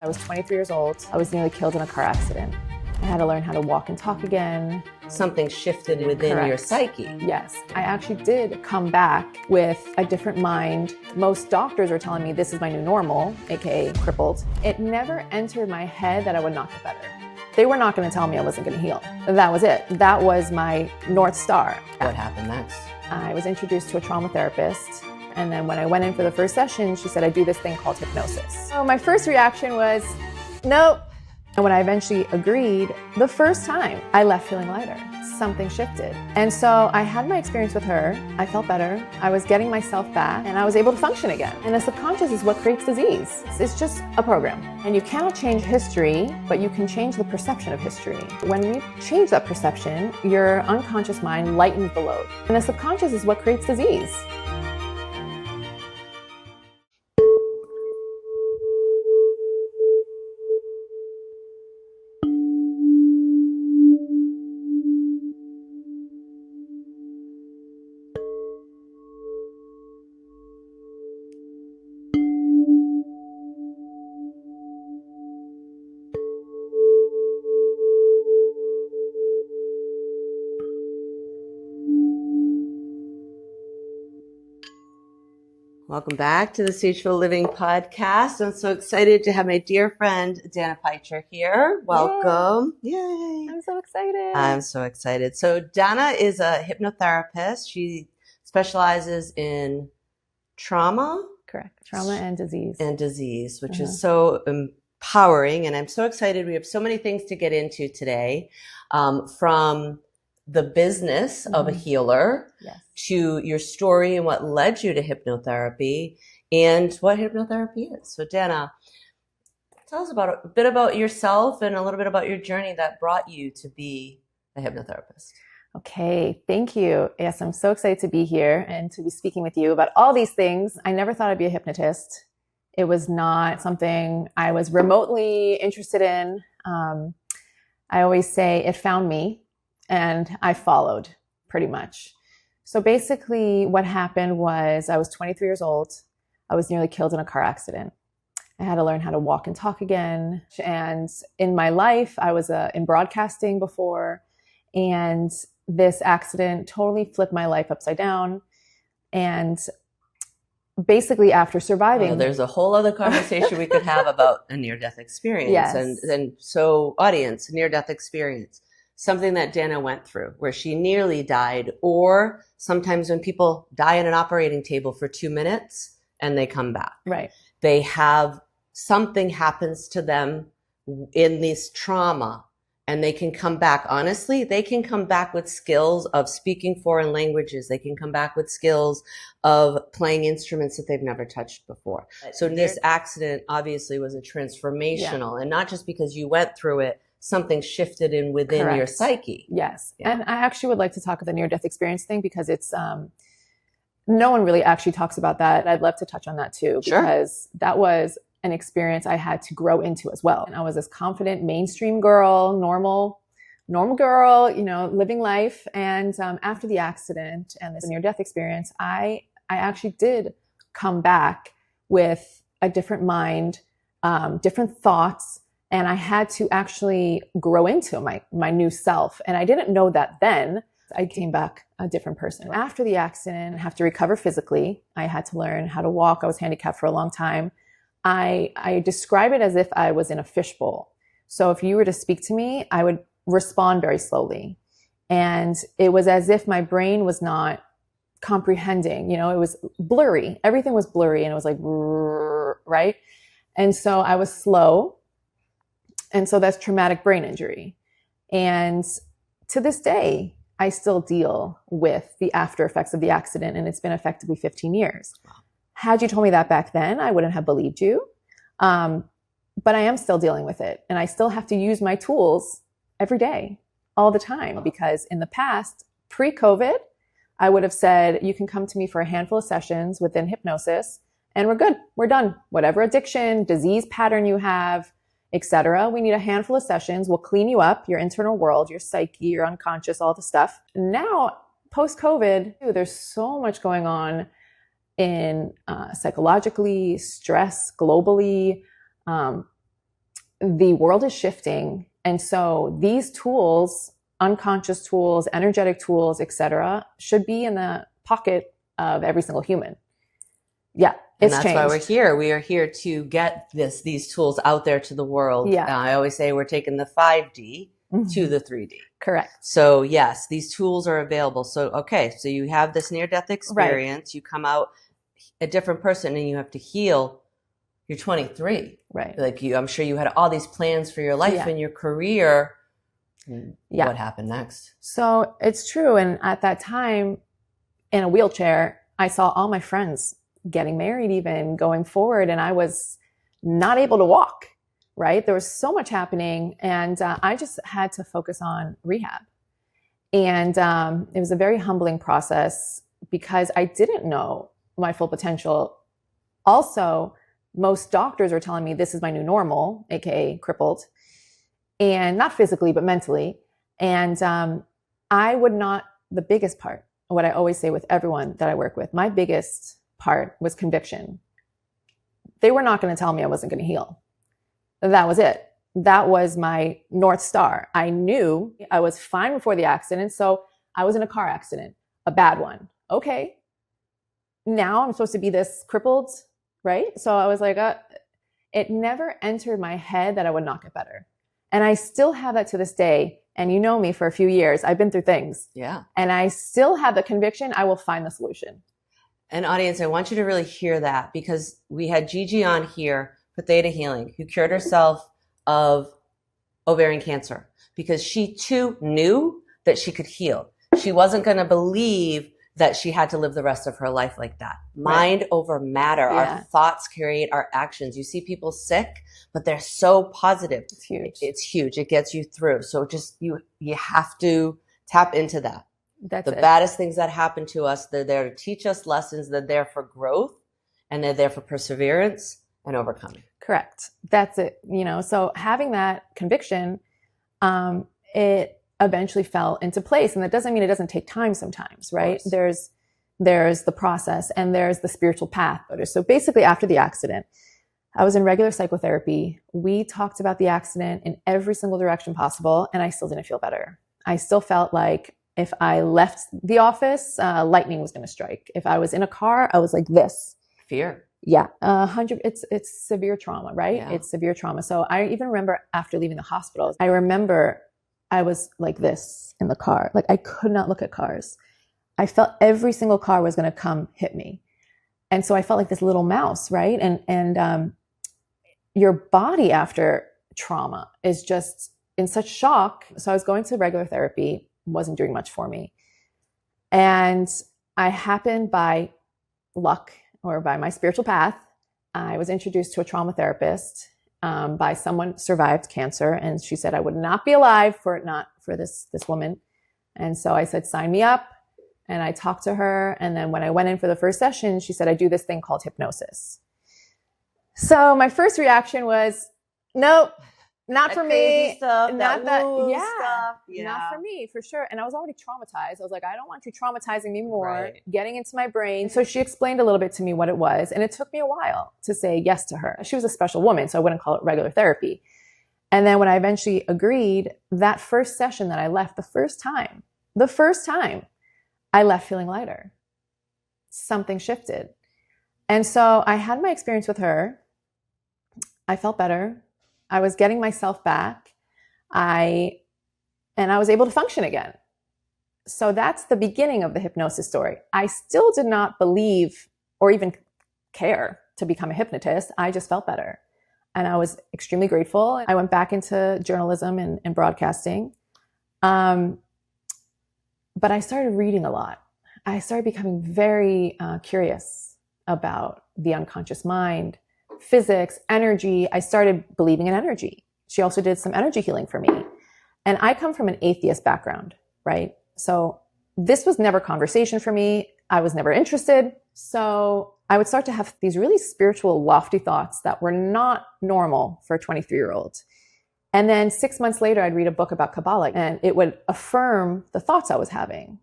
I was 23 years old. I was nearly killed in a car accident. I had to learn how to walk and talk again. Something shifted within Correct. your psyche. Yes, I actually did come back with a different mind. Most doctors were telling me this is my new normal, aka crippled. It never entered my head that I would not get better. They were not going to tell me I wasn't going to heal. That was it. That was my North Star. What happened next? I was introduced to a trauma therapist. And then when I went in for the first session, she said, I do this thing called hypnosis. So my first reaction was, nope. And when I eventually agreed, the first time I left feeling lighter, something shifted. And so I had my experience with her. I felt better. I was getting myself back and I was able to function again. And the subconscious is what creates disease. It's just a program. And you cannot change history, but you can change the perception of history. When you change that perception, your unconscious mind lightens the load. And the subconscious is what creates disease. Welcome back to the SageFull Living Podcast. I'm so excited to have my dear friend, Danna Pycher here. Welcome. Yay. I'm so excited. I'm so excited. So Danna is a hypnotherapist. She specializes in trauma. Correct. Trauma and disease. And disease, which is so empowering. And I'm so excited. We have so many things to get into today, from the business of a healer to your story and what led you to hypnotherapy and what hypnotherapy is. So Danna, tell us a bit about yourself and a little bit about your journey that brought you to be a hypnotherapist. Okay, thank you. Yes, I'm so excited to be here and to be speaking with you about all these things. I never thought I'd be a hypnotist. It was not something I was remotely interested in. I always say it found me and I followed pretty much. So basically what happened was I was 23 years old. I was nearly killed in a car accident. I had to learn how to walk and talk again. And in my life, I was in broadcasting before, and this accident totally flipped my life upside down. And basically after surviving... there's a whole other conversation we could have about a near-death experience. Yes. And so audience, near-death experience. Something that Danna went through where she nearly died, or sometimes when people die on an operating table for 2 minutes and they come back. Right. They have something happens to them in this trauma and they can come back. Honestly, they can come back with skills of speaking foreign languages. They can come back with skills of playing instruments that they've never touched before. So this accident obviously was a transformational, and not just because you went through it, something shifted within Correct. your psyche. Yes. Yeah. And I actually would like to talk about the near-death experience thing because it's, no one really actually talks about that. I'd love to touch on that too, because that was an experience I had to grow into as well. And I was this confident mainstream girl, normal girl, living life. And after the accident and this near-death experience, I actually did come back with a different mind, different thoughts. And I had to actually grow into my new self. And I didn't know that then. I came back a different person. After the accident, I have to recover physically. I had to learn how to walk. I was handicapped for a long time. I describe it as if I was in a fishbowl. So if you were to speak to me, I would respond very slowly. And it was as if my brain was not comprehending. It was blurry. Everything was blurry and it was like, right? And so I was slow. And so that's traumatic brain injury. And to this day, I still deal with the after effects of the accident, and it's been effectively 15 years. Wow. Had you told me that back then, I wouldn't have believed you. But I am still dealing with it. And I still have to use my tools every day, all the time, because in the past, pre-COVID, I would have said, you can come to me for a handful of sessions within hypnosis, and we're good. We're done. Whatever addiction, disease pattern you have, etc. We need a handful of sessions. We'll clean you up, your internal world, your psyche, your unconscious, all the stuff. Now, post-COVID, there's so much going on in psychologically, stress globally, the world is shifting. And so these tools, unconscious tools, energetic tools, etc., should be in the pocket of every single human. Yeah. And that's why we're here. We are here to get these tools out there to the world. Yeah. I always say we're taking the 5D to the 3D. Correct. So yes, these tools are available. So, okay. So you have this near-death experience. Right. You come out a different person and you have to heal. You're 23. Right. Like I'm sure you had all these plans for your life and your career. Yeah. What happened next? So it's true. And at that time in a wheelchair, I saw all my friends getting married, even going forward. And I was not able to walk, right? There was so much happening. And I just had to focus on rehab. And it was a very humbling process because I didn't know my full potential. Also, most doctors are telling me this is my new normal, AKA crippled, and not physically, but mentally. And I would not, the biggest part, what I always say with everyone that I work with, my biggest part was conviction. They were not going to tell me I wasn't going to heal. That was it. That was my North Star. I knew I was fine before the accident. So I was in a car accident, a bad one. Okay. Now I'm supposed to be this crippled, right? So I was like, it never entered my head that I would not get better. And I still have that to this day. And you know me for a few years. I've been through things. Yeah. And I still have the conviction I will find the solution. And audience, I want you to really hear that because we had Gigi on here for Theta Healing who cured herself of ovarian cancer because she too knew that she could heal. She wasn't going to believe that she had to live the rest of her life like that. Mind over matter. Yeah. Our thoughts create our actions. You see people sick, but they're so positive. It's huge. It's huge. It gets you through. So just you have to tap into that. That's the baddest things that happen to us, they're there to teach us lessons. They're there for growth and they're there for perseverance and overcoming. Correct. That's it. So having that conviction, it eventually fell into place. And that doesn't mean it doesn't take time sometimes, right? There's the process and there's the spiritual path. So basically after the accident, I was in regular psychotherapy. We talked about the accident in every single direction possible. And I still didn't feel better. I still felt like if I left the office, lightning was going to strike. If I was in a car, I was like this. Fear. Yeah. 100. It's severe trauma, right? Yeah. It's severe trauma. So I even remember after leaving the hospital, I remember I was like this in the car. Like I could not look at cars. I felt every single car was going to come hit me. And so I felt like this little mouse, right? And your body after trauma is just in such shock. So I was going to regular therapy, wasn't doing much for me. And I happened by luck or by my spiritual path, I was introduced to a trauma therapist by someone survived cancer. And she said I would not be alive not for this woman. And so I said, sign me up. And I talked to her. And then when I went in for the first session, she said, I do this thing called hypnosis. So my first reaction was, nope, not for me. Stuff, not that, stuff. Yeah. Not for me, for sure. And I was already traumatized. I was like, I don't want you traumatizing me more, getting into my brain. So she explained a little bit to me what it was. And it took me a while to say yes to her. She was a special woman, so I wouldn't call it regular therapy. And then when I eventually agreed, that first session that I left, the first time, I left feeling lighter. Something shifted. And so I had my experience with her. I felt better. I was getting myself back. And I was able to function again. So that's the beginning of the hypnosis story. I still did not believe or even care to become a hypnotist. I just felt better. And I was extremely grateful. I went back into journalism and broadcasting. But I started reading a lot. I started becoming very curious about the unconscious mind, physics, energy. I started believing in energy. She also did some energy healing for me. And I come from an atheist background, right? So this was never conversation for me. I was never interested. So I would start to have these really spiritual, lofty thoughts that were not normal for a 23-year-old. And then 6 months later, I'd read a book about Kabbalah and it would affirm the thoughts I was having.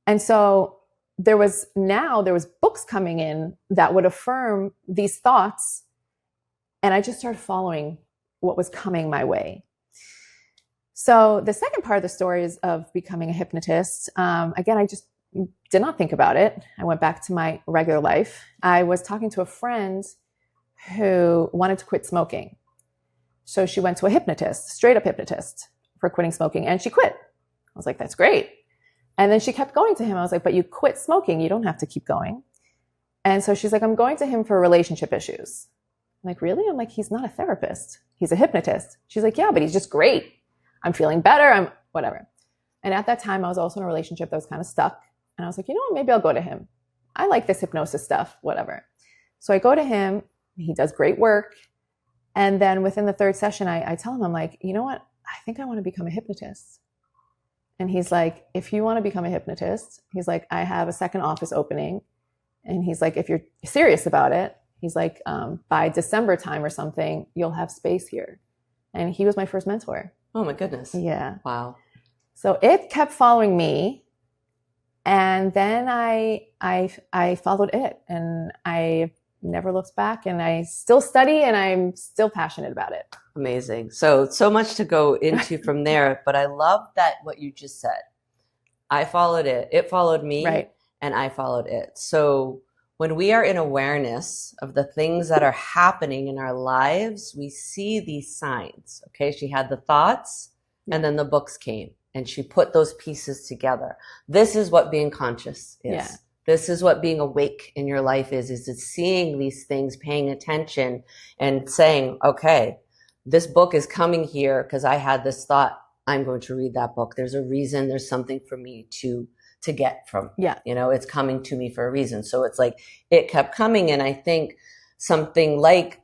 And so there was books coming in that would affirm these thoughts. And I just started following what was coming my way. So the second part of the story is of becoming a hypnotist. Again, I just did not think about it. I went back to my regular life. I was talking to a friend who wanted to quit smoking. So she went to a hypnotist, straight up hypnotist, for quitting smoking, and she quit. I was like, that's great. And then she kept going to him. I was like, but you quit smoking. You don't have to keep going. And so she's like, I'm going to him for relationship issues. I'm like, really? I'm like, he's not a therapist. He's a hypnotist. She's like, yeah, but he's just great. I'm feeling better. I'm whatever. And at that time, I was also in a relationship that was kind of stuck. And I was like, you know what? Maybe I'll go to him. I like this hypnosis stuff, whatever. So I go to him. He does great work. And then within the third session, I tell him, I'm like, you know what? I think I want to become a hypnotist. And he's like, if you want to become a hypnotist, he's like, I have a second office opening. And he's like, if you're serious about it, he's like, by December time or something, you'll have space here. And he was my first mentor. Oh my goodness. Yeah. Wow. So it kept following me. And then I followed it, and I never looked back, and I still study, and I'm still passionate about it. Amazing. So much to go into from there, but I love that what you just said. I followed it. It followed me, right, and I followed it. So when we are in awareness of the things that are happening in our lives, we see these signs. Okay. She had the thoughts, and then the books came. And she put those pieces together. This is what being conscious is. Yeah. This is what being awake in your life is it's seeing these things, paying attention, and saying, okay, this book is coming here because I had this thought. I'm going to read that book. There's a reason. There's something for me to get from. Yeah. You know, it's coming to me for a reason. So it's like it kept coming. And I think something like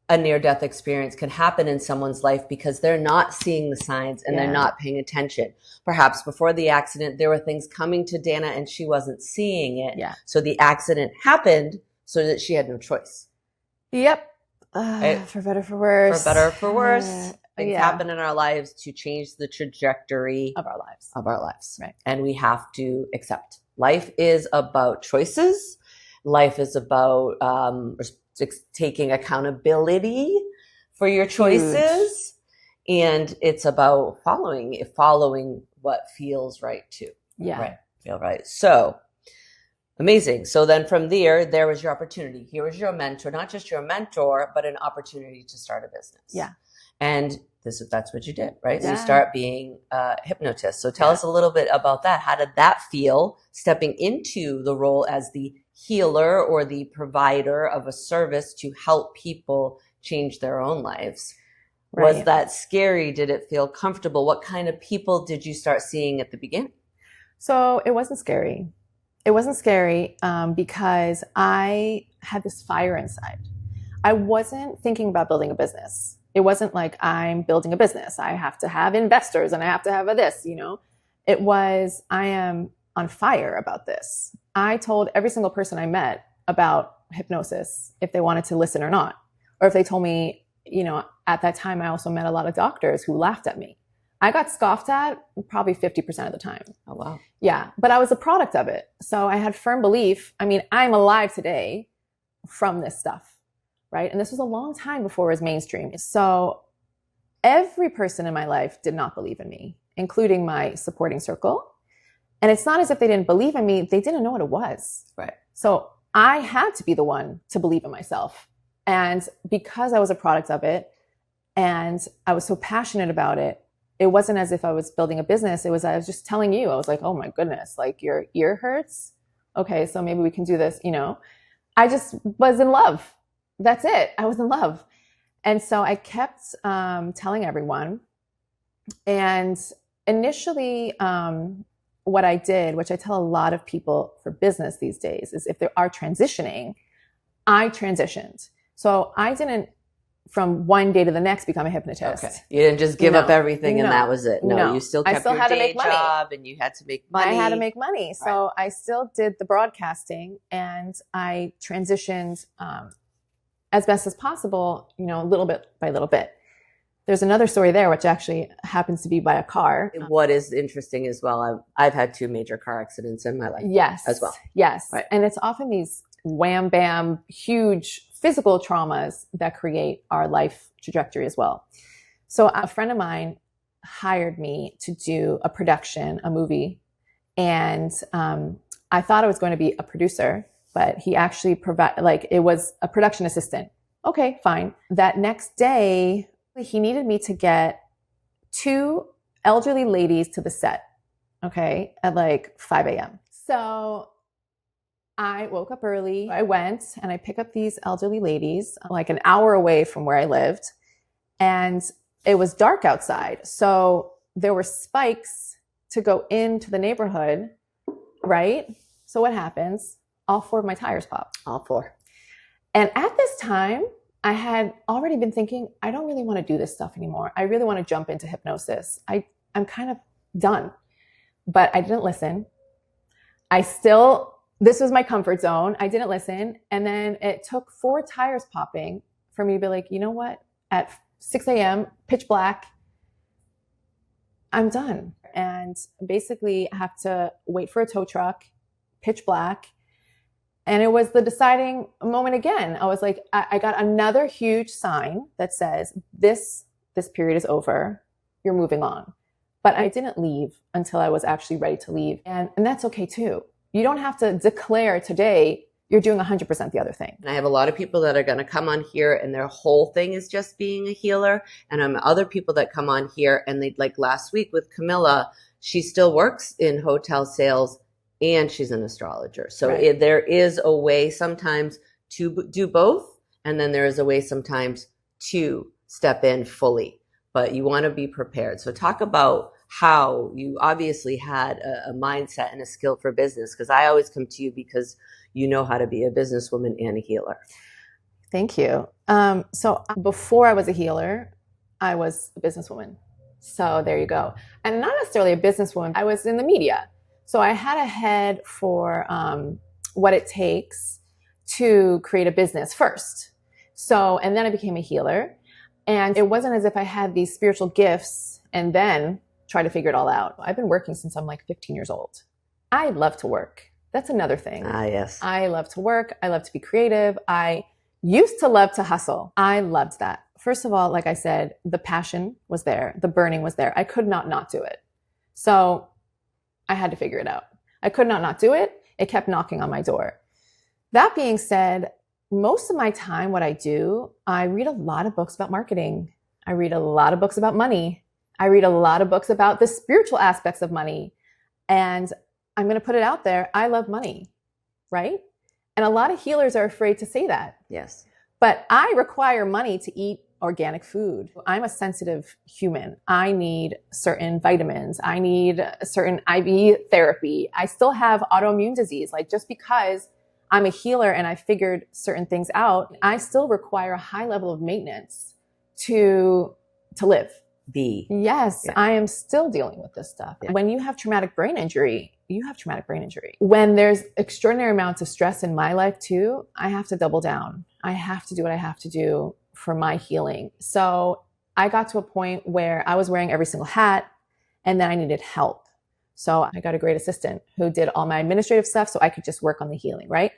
a near-death experience can happen in someone's life because they're not seeing the signs and they're not paying attention. Perhaps before the accident, there were things coming to Danna and she wasn't seeing it. Yeah. So the accident happened so that she had no choice. Yep. For better or for worse. For better or for worse. Things happen in our lives to change the trajectory of our lives. Right. And we have to accept. Life is about choices. Life is about taking accountability for your choices. Huge. And it's about following what feels right too. Yeah. Right. Feel right. So amazing. So then from there was your opportunity. Here was your mentor, not just your mentor, but an opportunity to start a business. Yeah. And that's what you did, right? Yeah. So you start being a hypnotist. So tell us a little bit about that. How did that feel, stepping into the role as the healer or the provider of a service to help people change their own lives? Right. Was that scary? Did it feel comfortable? What kind of people did you start seeing at the beginning? So it wasn't scary. It wasn't scary because I had this fire inside. I wasn't thinking about building a business. It wasn't like I'm building a business. I have to have investors and I have to have this, you know. It was, I am on fire about this. I told every single person I met about hypnosis, if they wanted to listen or not. Or if they told me, you know, at that time, I also met a lot of doctors who laughed at me. I got scoffed at probably 50% of the time. Oh, wow. Yeah. But I was a product of it. So I had firm belief. I mean, I'm alive today from this stuff. Right. And this was a long time before it was mainstream. So every person in my life did not believe in me, including my supporting circle. And it's not as if they didn't believe in me. They didn't know what it was. Right. So I had to be the one to believe in myself. And because I was a product of it and I was so passionate about it, it wasn't as if I was building a business. I was just telling you, I was like, oh my goodness, like your ear hurts. Okay. So maybe we can do this. You know, I just was in love. That's it. I was in love. And so I kept telling everyone. And initially, what I did, which I tell a lot of people for business these days, is if they are transitioning, I transitioned. So I didn't, from one day to the next, become a hypnotist. Okay. You didn't just give up everything and that was it. No, you still kept your day job and you had to make money. I had to make money. So I still did the broadcasting and I transitioned as best as possible, you know, little bit by little bit. There's another story there, which actually happens to be by a car. What is interesting as well, I've had 2 major car accidents in my life. Yes. As well. Yes. Right. And it's often these wham, bam, huge physical traumas that create our life trajectory as well. So a friend of mine hired me to do a production, a movie. And I thought I was going to be a producer, but he actually it was a production assistant. Okay, fine. That next day, he needed me to get 2 elderly ladies to the set, okay, at like 5 a.m. So I woke up early. I went and I picked up these elderly ladies like an hour away from where I lived. And it was dark outside. So there were spikes to go into the neighborhood, right? So what happens? All 4 of my tires pop. All 4. And at this time, I had already been thinking, I don't really want to do this stuff anymore. I really want to jump into hypnosis. I'm kind of done. But I didn't listen. This was my comfort zone. I didn't listen. And then it took 4 tires popping for me to be like, you know what? At 6 a.m., pitch black, I'm done. And basically I have to wait for a tow truck, pitch black. And it was the deciding moment again. I was like, I got another huge sign that says, this period is over. You're moving on. But I didn't leave until I was actually ready to leave. And that's okay too. You don't have to declare today you're doing 100% the other thing. And I have a lot of people that are going to come on here and their whole thing is just being a healer. And I'm other people that come on here and they, like last week with Camilla, she still works in hotel sales and she's an astrologer. So right. There is a way sometimes to do both. And then there is a way sometimes to step in fully, but you want to be prepared. So talk about how you obviously had a mindset and a skill for business. Because I always come to you because you know how to be a businesswoman and a healer. Thank you. So before I was a healer, I was a businesswoman. So there you go. And not necessarily a businesswoman. I was in the media. So I had a head for what it takes to create a business first. So, and then I became a healer. And it wasn't as if I had these spiritual gifts and then try to figure it all out. I've been working since I'm like 15 years old. I love to work. That's another thing. Yes. I love to work. I love to be creative. I used to love to hustle. I loved that. First of all, like I said, the passion was there. The burning was there. I could not do it. So I had to figure it out. I could not do it. It kept knocking on my door. That being said, most of my time, what I do, I read a lot of books about marketing. I read a lot of books about money. I read a lot of books about the spiritual aspects of money. And I'm going to put it out there. I love money, right? And a lot of healers are afraid to say that. Yes. But I require money to eat organic food. I'm a sensitive human. I need certain vitamins. I need a certain IV therapy. I still have autoimmune disease. Like just because I'm a healer and I figured certain things out, I still require a high level of maintenance to live. Yes, yeah. I am still dealing with this stuff. Yeah. When you have traumatic brain injury, you have traumatic brain injury. When there's extraordinary amounts of stress in my life too, I have to double down. I have to do what I have to do for my healing. So I got to a point where I was wearing every single hat and then I needed help. So I got a great assistant who did all my administrative stuff so I could just work on the healing, right?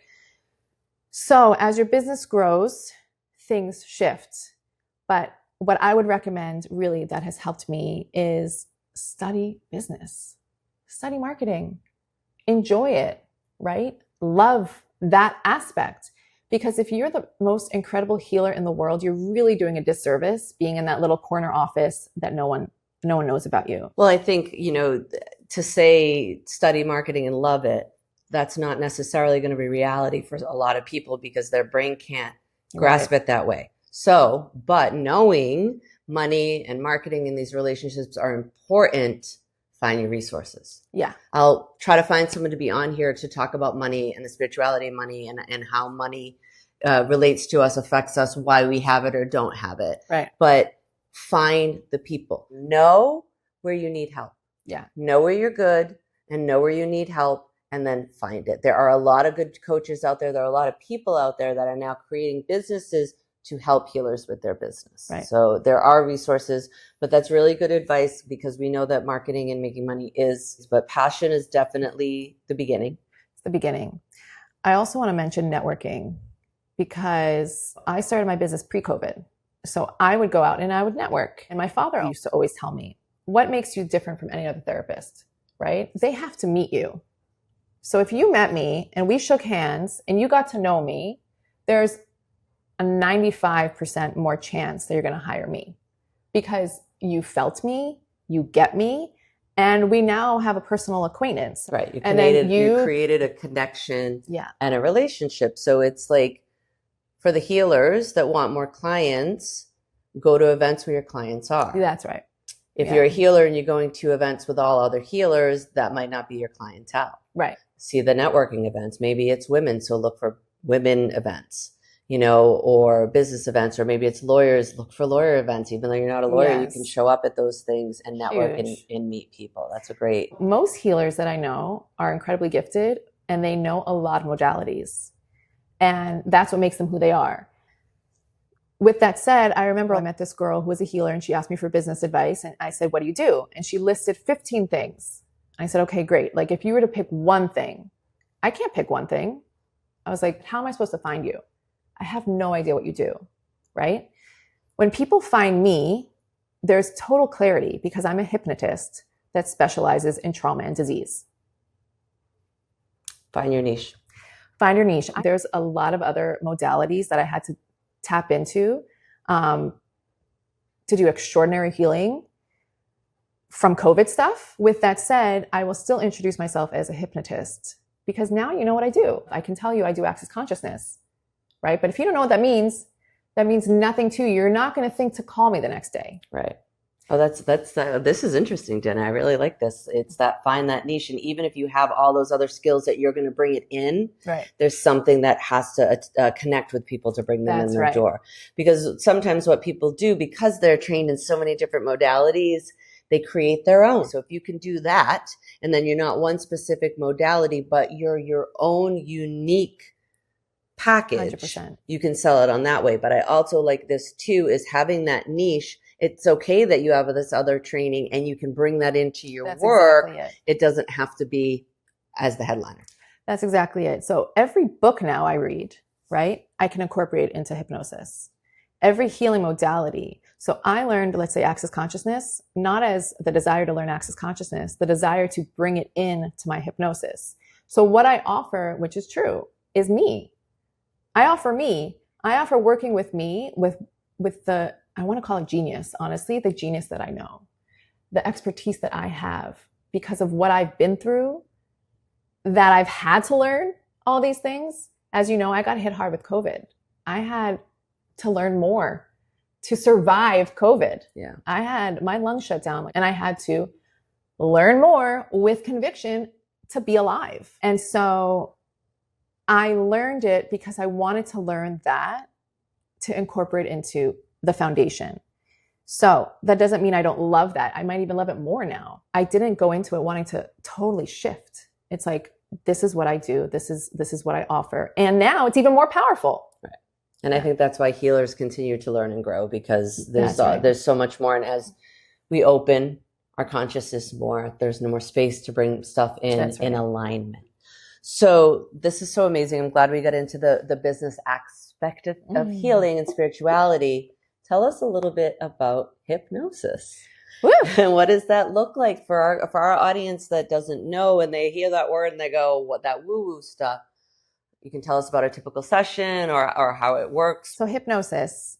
So as your business grows, things shift. But what I would recommend really that has helped me is study business, study marketing, enjoy it, right? Love that aspect. Because if you're the most incredible healer in the world, you're really doing a disservice being in that little corner office that no one knows about you. Well, I think, to say study marketing and love it, that's not necessarily going to be reality for a lot of people because their brain can't grasp it that way. So, but knowing money and marketing in these relationships are important, find your resources. Yeah. I'll try to find someone to be on here to talk about money and the spirituality of money and how money relates to us, affects us, why we have it or don't have it. Right. But find the people. Know where you need help. Yeah. Know where you're good and know where you need help and then find it. There are a lot of good coaches out there. There are a lot of people out there that are now creating businesses to help healers with their business. Right. So there are resources, but that's really good advice because we know that marketing and making money but passion is definitely the beginning. It's the beginning. I also want to mention networking because I started my business pre-COVID. So I would go out and I would network. And my father used to always tell me, what makes you different from any other therapist, right? They have to meet you. So if you met me and we shook hands and you got to know me, there's a 95% more chance that you're going to hire me because you felt me, you get me, and we now have a personal acquaintance. Right. You created a connection and a relationship. So it's like for the healers that want more clients, go to events where your clients are. That's right. If you're a healer and you're going to events with all other healers, that might not be your clientele. Right. See the networking events. Maybe it's women, so look for women events, or business events, or maybe it's lawyers, look for lawyer events. Even though you're not a lawyer, you can show up at those things and network and meet people. That's a great. Most healers that I know are incredibly gifted and they know a lot of modalities. And that's what makes them who they are. With that said, I remember I met this girl who was a healer and she asked me for business advice. And I said, what do you do? And she listed 15 things. I said, okay, great. Like if you were to pick one thing, I can't pick one thing. I was like, how am I supposed to find you? I have no idea what you do, right? When people find me, there's total clarity because I'm a hypnotist that specializes in trauma and disease. Find your niche. Find your niche. There's a lot of other modalities that I had to tap into to do extraordinary healing from COVID stuff. With that said, I will still introduce myself as a hypnotist because now you know what I do. I can tell you I do access consciousness, right? But if you don't know what that means nothing to you. You're not going to think to call me the next day. Right. Oh, this is interesting, Danna. I really like this. It's that find that niche. And even if you have all those other skills that you're going to bring it in, there's something that has to connect with people to bring them in their door. Because sometimes what people do, because they're trained in so many different modalities, they create their own. So if you can do that, and then you're not one specific modality, but you're your own unique package, 100%. You can sell it on that way. But I also like this too, is having that niche. It's okay that you have this other training and you can bring that into your work. Exactly it doesn't have to be as the headliner. That's exactly it. So every book now I read, right, I can incorporate into hypnosis. Every healing modality. So I learned, let's say, access consciousness, not as the desire to learn access consciousness, the desire to bring it in to my hypnosis. So what I offer, which is true, is me. I offer working with me with the, I want to call it genius, honestly, the genius that I know, the expertise that I have because of what I've been through, that I've had to learn all these things. As you know, I got hit hard with COVID. I had to learn more to survive COVID. Yeah. I had my lungs shut down and I had to learn more with conviction to be alive. And so I learned it because I wanted to learn that to incorporate into the foundation. So that doesn't mean I don't love that. I might even love it more now. I didn't go into it wanting to totally shift. It's like, this is what I do. This is what I offer. And now it's even more powerful. Right. And I think that's why healers continue to learn and grow because there's so much more. And as we open our consciousness more, there's no more space to bring stuff in alignment. So this is so amazing. I'm glad we got into the business aspect of healing and spirituality. Tell us a little bit about hypnosis. Woo! And what does that look like for our audience that doesn't know and they hear that word and they go, what, that woo-woo stuff? You can tell us about a typical session or how it works. So hypnosis,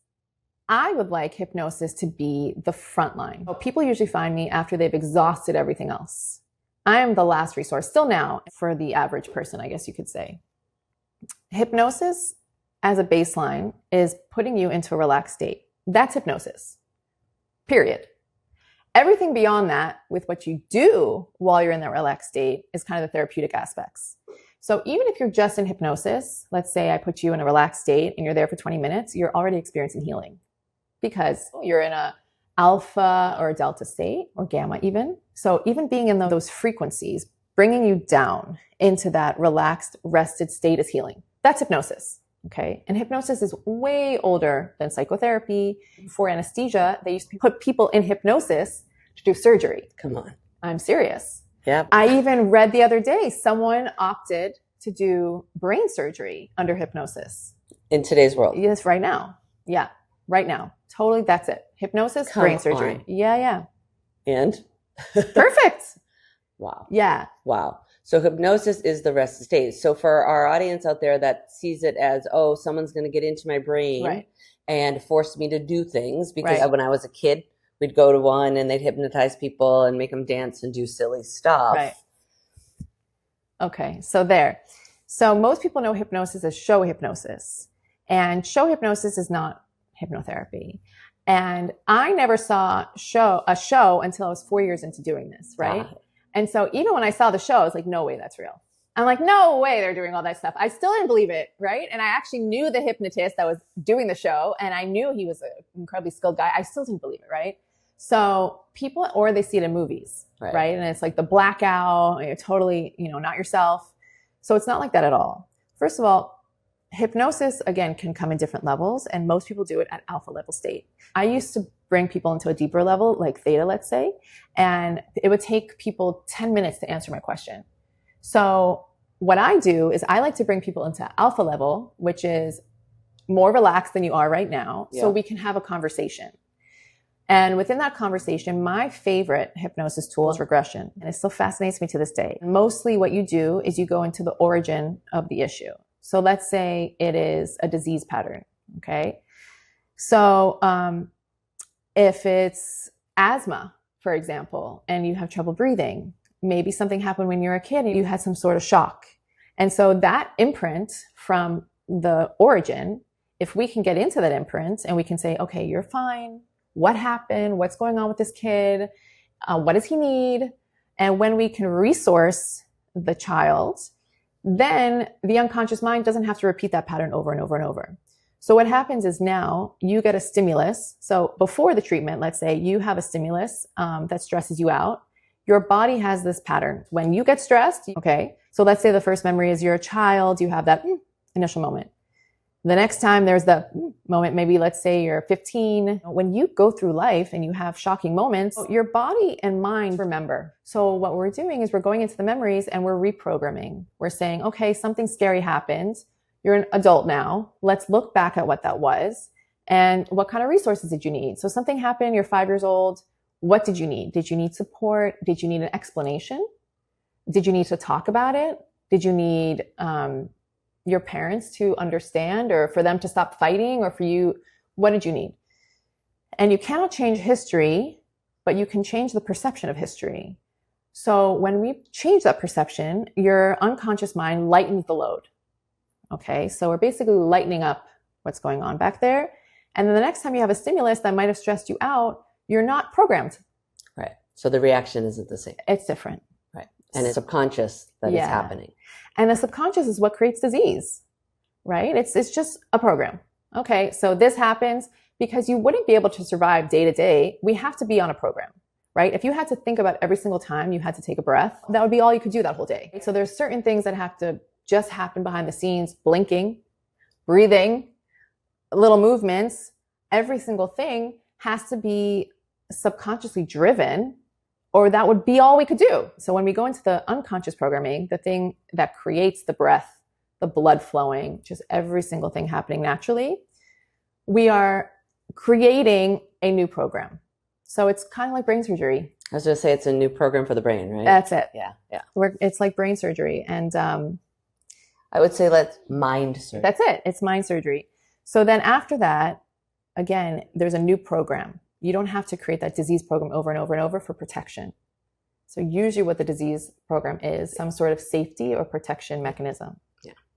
I would like hypnosis to be the front line. So people usually find me after they've exhausted everything else. I am the last resource, still now, for the average person, I guess you could say. Hypnosis as a baseline is putting you into a relaxed state. That's hypnosis, period. Everything beyond that, with what you do while you're in that relaxed state, is kind of the therapeutic aspects. So even if you're just in hypnosis, let's say I put you in a relaxed state and you're there for 20 minutes, you're already experiencing healing because you're in a alpha or a delta state or gamma even. So even being in those frequencies, bringing you down into that relaxed, rested state is healing. That's hypnosis. Okay. And hypnosis is way older than psychotherapy. Before anesthesia, they used to put people in hypnosis to do surgery. Come on. I'm serious. Yeah. I even read the other day, someone opted to do brain surgery under hypnosis. In today's world. Yes, right now. Yeah. right now. Totally. That's it. Hypnosis, brain surgery. On. Yeah. And? Perfect. Wow. Yeah. Wow. So hypnosis is the rest stage. So for our audience out there that sees it as, oh, someone's going to get into my brain and force me to do things, because when I was a kid, we'd go to one and they'd hypnotize people and make them dance and do silly stuff. Right. Okay. So most people know hypnosis as show hypnosis, and show hypnosis is not hypnotherapy. And I never saw a show until I was 4 years into doing this. Right. And so even when I saw the show, I was like, no way, that's real. I'm like, no way they're doing all that stuff. I still didn't believe it, right? And I actually knew the hypnotist that was doing the show, and I knew he was an incredibly skilled guy. I still didn't believe it, right? So people, or they see it in movies, right? And it's like the blackout, you're totally, not yourself. So it's not like that at all. First of all, hypnosis, again, can come in different levels, and most people do it at alpha level state. I used to bring people into a deeper level, like theta, let's say, and it would take people 10 minutes to answer my question. So what I do is I like to bring people into alpha level, which is more relaxed than you are right now, so we can have a conversation. And within that conversation, my favorite hypnosis tool is regression, and it still fascinates me to this day. Mostly what you do is you go into the origin of the issue. So let's say it is a disease pattern, okay? So if it's asthma, for example, and you have trouble breathing, maybe something happened when you were a kid and you had some sort of shock. And so that imprint from the origin, if we can get into that imprint and we can say, okay, you're fine. What happened? What's going on with this kid? What does he need? And when we can resource the child, then the unconscious mind doesn't have to repeat that pattern over and over and over. So what happens is now you get a stimulus. So before the treatment, let's say you have a stimulus that stresses you out. Your body has this pattern. When you get stressed, okay, so let's say the first memory is you're a child, you have that initial moment. The next time there's the moment, maybe let's say you're 15. When you go through life and you have shocking moments, your body and mind remember. So what we're doing is we're going into the memories and we're reprogramming. We're saying, okay, something scary happened. You're an adult now. Let's look back at what that was and what kind of resources did you need? So something happened, you're 5 years old. What did you need? Did you need support? Did you need an explanation? Did you need to talk about it? Did you need your parents to understand, or for them to stop fighting, or for you? What did you need? And you cannot change history, but you can change the perception of history. So when we change that perception, your unconscious mind lightens the load. Okay, so we're basically lightening up what's going on back there. And then the next time you have a stimulus that might have stressed you out, you're not programmed. Right. So the reaction isn't the same. It's different. Right. And it's subconscious that is happening. And the subconscious is what creates disease, right? It's just a program. Okay, so this happens because you wouldn't be able to survive day to day. We have to be on a program, right? If you had to think about every single time you had to take a breath, that would be all you could do that whole day. So there's certain things that have to just happen behind the scenes: blinking, breathing, little movements. Every single thing has to be subconsciously driven, or that would be all we could do. So when we go into the unconscious programming, the thing that creates the breath, the blood flowing, just every single thing happening naturally, we are creating a new program. So it's kind of like brain surgery. I was going to say it's a new program for the brain, right? That's it. Yeah. It's like brain surgery. And I would say let's mind surgery. That's it. It's mind surgery. So then after that, again, there's a new program. You don't have to create that disease program over and over and over for protection. So usually what the disease program is, some sort of safety or protection mechanism.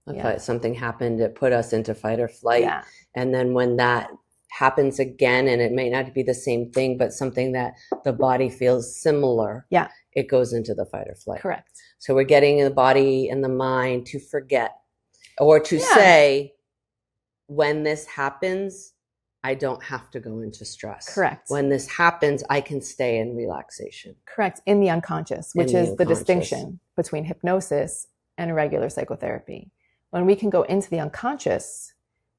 Yeah. Something happened, it put us into fight or flight. Yeah. And then when that happens again, and it may not be the same thing, but something that the body feels similar, it goes into the fight or flight. Correct. So we're getting the body and the mind to forget, or to say, when this happens, I don't have to go into stress. Correct. When this happens, I can stay in relaxation. Correct. In the unconscious, which is the distinction between hypnosis and regular psychotherapy. When we can go into the unconscious,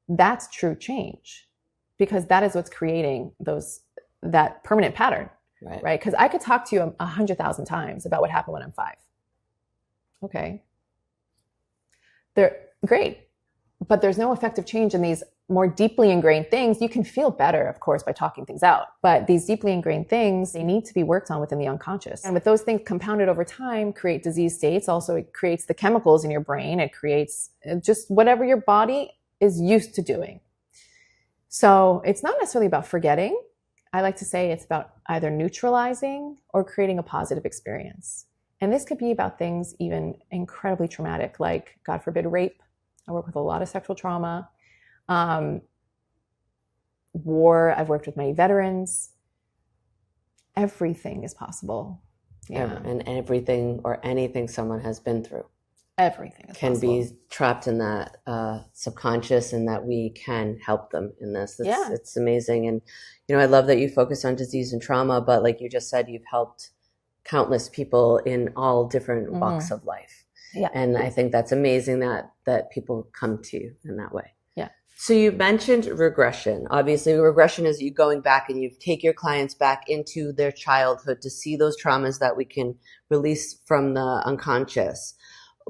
that's true change, because that is what's creating that permanent pattern, right? Because I could talk to you 100,000 times about what happened when I'm 5. Okay. They're great, but there's no effective change in these more deeply ingrained things, you can feel better, of course, by talking things out. But these deeply ingrained things, they need to be worked on within the unconscious. And with those things compounded over time, create disease states. Also, it creates the chemicals in your brain. It creates just whatever your body is used to doing. So it's not necessarily about forgetting. I like to say it's about either neutralizing or creating a positive experience. And this could be about things even incredibly traumatic, like, God forbid, rape. I work with a lot of sexual trauma. War. I've worked with many veterans. Everything is possible. Yeah. And everything or anything someone has been through. Everything is can possible. Be trapped in that subconscious, and that we can help them in this. It's amazing. And, I love that you focus on disease and trauma, but like you just said, you've helped countless people in all different walks of life. Yeah. And I think that's amazing that people come to you in that way. Yeah. So you mentioned regression. Obviously, regression is you going back and you take your clients back into their childhood to see those traumas that we can release from the unconscious.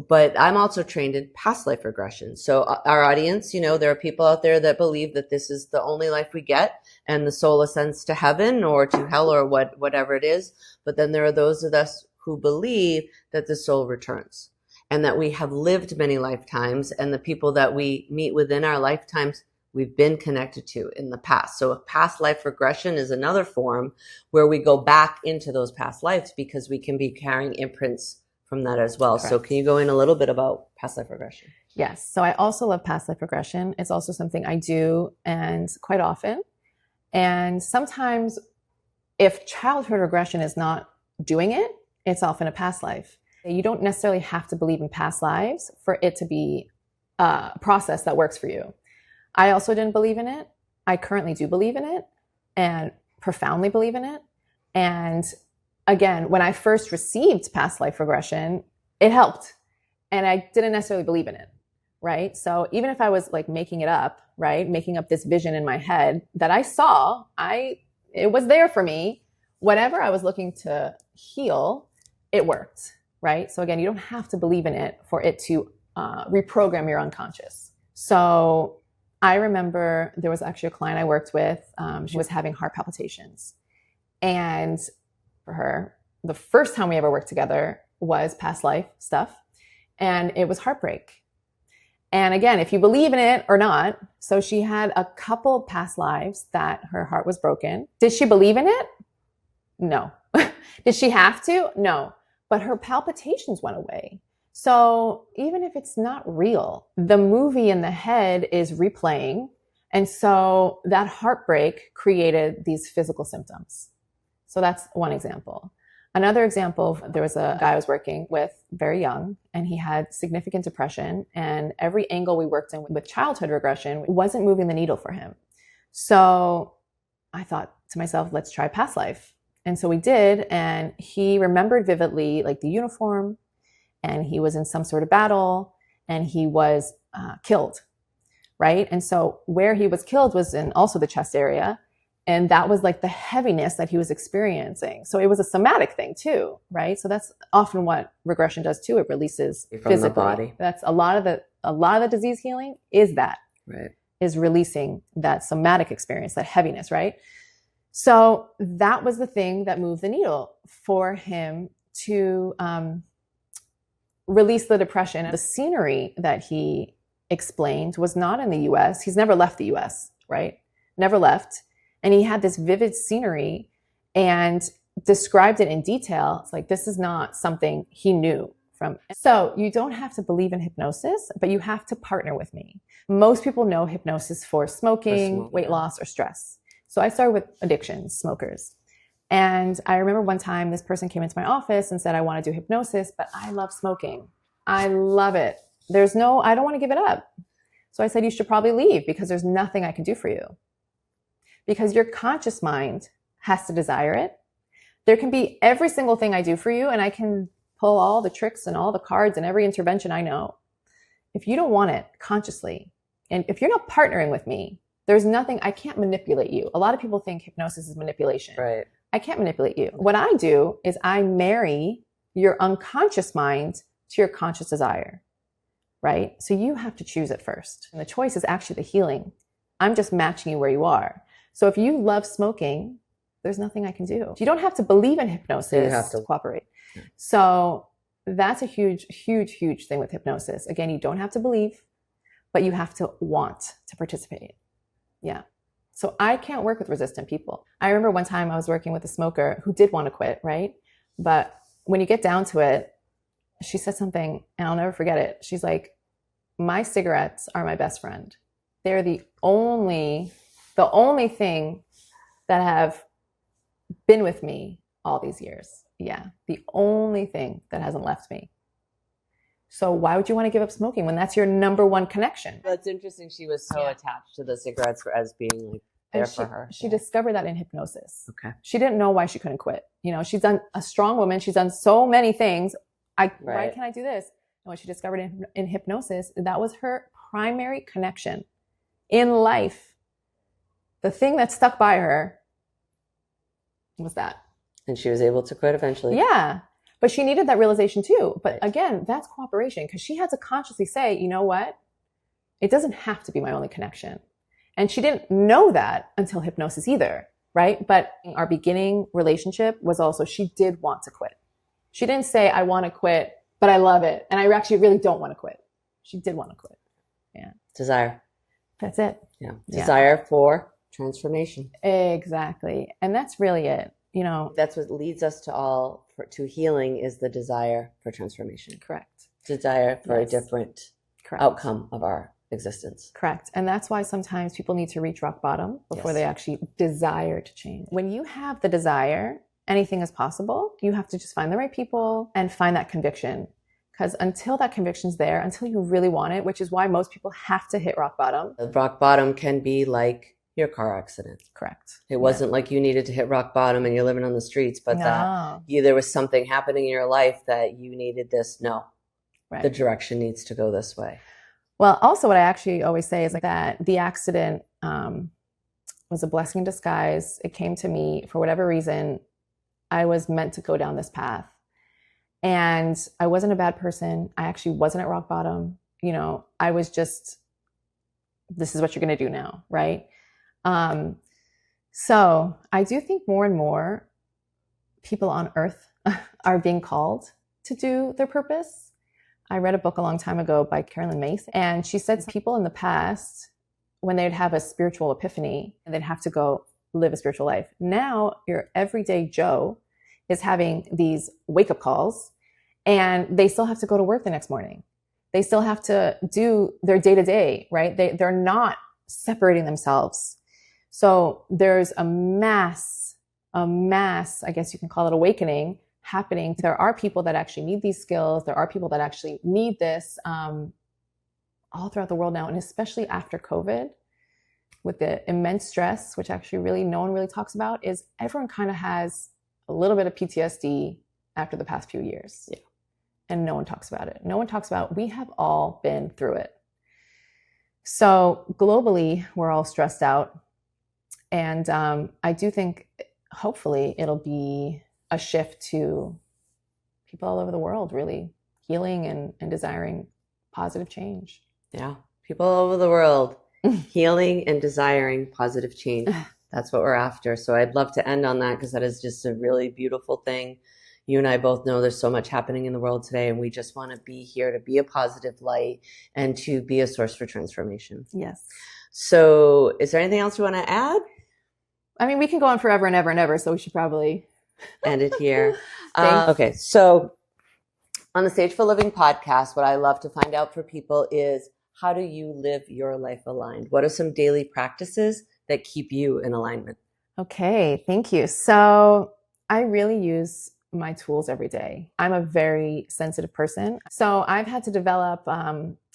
But I'm also trained in past life regression. So our audience, there are people out there that believe that this is the only life we get and the soul ascends to heaven or to hell or whatever it is. But then there are those of us who believe that the soul returns and that we have lived many lifetimes, and the people that we meet within our lifetimes, we've been connected to in the past. So a past life regression is another form where we go back into those past lives because we can be carrying imprints from that as well. Correct. So can you go in a little bit about past life regression? Yes. So I also love past life regression. It's also something I do, and quite often. And sometimes if childhood regression is not doing it, it's often a past life. You don't necessarily have to believe in past lives for it to be a process that works for you. I also didn't believe in it. I currently do believe in it and profoundly believe in it. And again, when I first received past life regression, it helped. And I didn't necessarily believe in it, right? So even if I was like making it up, right? Making up this vision in my head that I saw, it was there for me. Whatever I was looking to heal, it worked, right? So again, you don't have to believe in it for it to reprogram your unconscious. So I remember there was actually a client I worked with. She was having heart palpitations. And for her, the first time we ever worked together was past life stuff. And it was heartbreak. And again, if you believe in it or not, so she had a couple past lives that her heart was broken. Did she believe in it? No. Did she have to? No. But her palpitations went away. So even if it's not real, the movie in the head is replaying. And so that heartbreak created these physical symptoms. So that's one example. Another example, there was a guy I was working with, very young, and he had significant depression. And every angle we worked in with childhood regression wasn't moving the needle for him. So I thought to myself, let's try past life. And so we did. And he remembered vividly like the uniform, and he was in some sort of battle, and he was killed, right? And so where he was killed was in also the chest area. And that was like the heaviness that he was experiencing. So it was a somatic thing too, right? So that's often what regression does too. It releases from physically. The body. That's a lot of the disease healing is that, right? Is releasing that somatic experience, that heaviness, right? So that was the thing that moved the needle for him to release the depression. The scenery that he explained was not in the US. He's never left the US, right? Never left. And he had this vivid scenery and described it in detail. It's like, this is not something he knew from. So you don't have to believe in hypnosis, but you have to partner with me. Most people know hypnosis for smoking, weight loss, or stress. So I started with addictions, smokers. And I remember one time this person came into my office and said, I want to do hypnosis, but I love smoking. I love it. I don't want to give it up. So I said, you should probably leave because there's nothing I can do for you. Because your conscious mind has to desire it. There can be every single thing I do for you, and I can pull all the tricks and all the cards and every intervention I know. If you don't want it consciously, and if you're not partnering with me, there's nothing, I can't manipulate you. A lot of people think hypnosis is manipulation. Right. I can't manipulate you. What I do is I marry your unconscious mind to your conscious desire, right? So you have to choose it first. And the choice is actually the healing. I'm just matching you where you are. So if you love smoking, there's nothing I can do. You don't have to believe in hypnosis to cooperate. So that's a huge, huge, huge thing with hypnosis. Again, you don't have to believe, but you have to want to participate. Yeah. So I can't work with resistant people. I remember one time I was working with a smoker who did want to quit, right? But when you get down to it, she said something, and I'll never forget it. She's like, my cigarettes are my best friend. They're the only thing that have been with me all these years. Yeah. The only thing that hasn't left me. So why would you want to give up smoking when that's your number one connection? That's interesting. She was so attached to the cigarettes as being like there for her. She discovered that in hypnosis. Okay. She didn't know why she couldn't quit. You know, she's done a strong woman. She's done so many things. Why can I do this? And when she discovered in hypnosis, that was her primary connection in life. The thing that stuck by her was that. And she was able to quit eventually. Yeah. But she needed that realization too. But again, that's cooperation, because she had to consciously say, you know what? It doesn't have to be my only connection. And she didn't know that until hypnosis either, right? But our beginning relationship was also, she did want to quit. She didn't say, I want to quit, but I love it. And I actually really don't want to quit. She did want to quit. Yeah. Desire. That's it. Yeah. Desire for transformation. Exactly. And that's really it. You know, that's what leads us to healing, is the desire for transformation. Correct. Desire for a different outcome of our existence. Correct. And that's why sometimes people need to reach rock bottom before they actually desire to change. When you have the desire, anything is possible. You have to just find the right people and find that conviction. Because until that conviction's there, until you really want it, which is why most people have to hit rock bottom. The rock bottom can be like your car accident. Correct. It wasn't like you needed to hit rock bottom and you're living on the streets, but that there was something happening in your life that you needed this. No, the direction needs to go this way. Well, also what I actually always say is like that the accident was a blessing in disguise. It came to me for whatever reason. I was meant to go down this path, and I wasn't a bad person. I actually wasn't at rock bottom. You know, I was just, this is what you're going to do now. Right. So I do think more and more people on earth are being called to do their purpose. I read a book a long time ago by Carolyn Mace, and she said people in the past, when they'd have a spiritual epiphany, they'd have to go live a spiritual life. Now your everyday Joe is having these wake-up calls, and they still have to go to work the next morning. They still have to do their day-to-day, right? They're not separating themselves. So there's a mass, I guess you can call it awakening, happening. There are people that actually need these skills. There are people that actually need this all throughout the world now. And especially after COVID, with the immense stress, which actually really no one really talks about, is everyone kind of has a little bit of PTSD after the past few years. Yeah. And no one talks about it. No one talks about, we have all been through it. So globally, we're all stressed out. And I do think hopefully it'll be a shift to people all over the world really healing and desiring positive change. Yeah. People all over the world healing and desiring positive change. That's what we're after. So I'd love to end on that, because that is just a really beautiful thing. You and I both know there's so much happening in the world today, and we just want to be here to be a positive light and to be a source for transformation. Yes. So is there anything else you want to add? I mean, we can go on forever and ever and ever, so we should probably end it here. Okay. So on the SageFull Living Podcast, what I love to find out for people is, how do you live your life aligned? What are some daily practices that keep you in alignment? Okay. Thank you. So I really use my tools every day. I'm a very sensitive person. So I've had to develop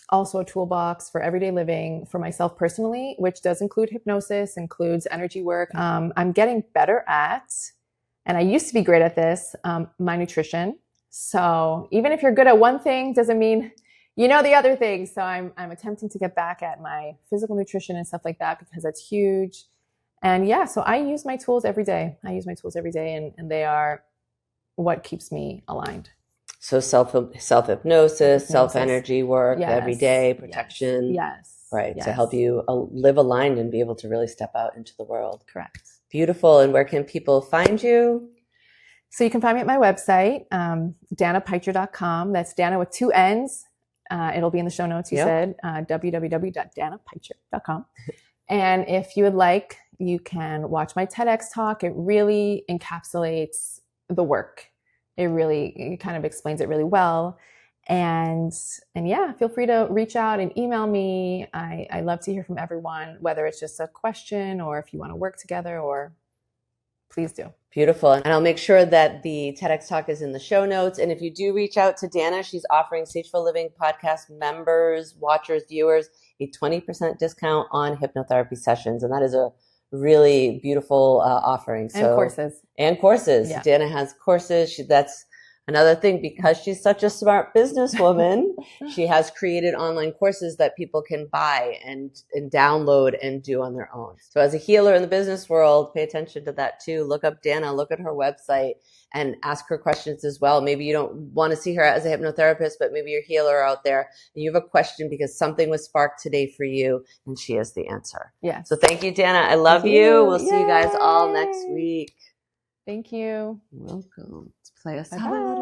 also a toolbox for everyday living for myself personally, which does include hypnosis, includes energy work. I'm getting better at, and I used to be great at this, my nutrition. So even if you're good at one thing, doesn't mean you know the other thing. So I'm attempting to get back at my physical nutrition and stuff like that, because that's huge. And yeah, so I use my tools every day. And they are what keeps me aligned. So self-hypnosis, self-energy work, every day, protection. Yes. Right. Yes. To help you live aligned and be able to really step out into the world. Correct. Beautiful. And where can people find you? So you can find me at my website, dannapycher.com. That's Danna with 2 N's. It'll be in the show notes, you said, www.dannapycher.com. And if you would like, you can watch my TEDx talk. It really encapsulates the work. It kind of explains it really well. And yeah, feel free to reach out and email me. I love to hear from everyone, whether it's just a question or if you want to work together, or please do. Beautiful. And I'll make sure that the TEDx talk is in the show notes. And if you do reach out to Danna, she's offering SageFull Living Podcast members, watchers, viewers, a 20% discount on hypnotherapy sessions. And that is a really beautiful offering. And courses. Yeah. Danna has courses. That's another thing, because she's such a smart businesswoman. She has created online courses that people can buy and download and do on their own. So as a healer in the business world, pay attention to that too. Look up Danna, look at her website, and ask her questions as well. Maybe you don't want to see her as a hypnotherapist, but maybe you're a healer out there and you have a question because something was sparked today for you, and she has the answer. Yeah. So thank you, Danna. I love you. We'll see you guys all next week. Thank you. Welcome. Let's play us out.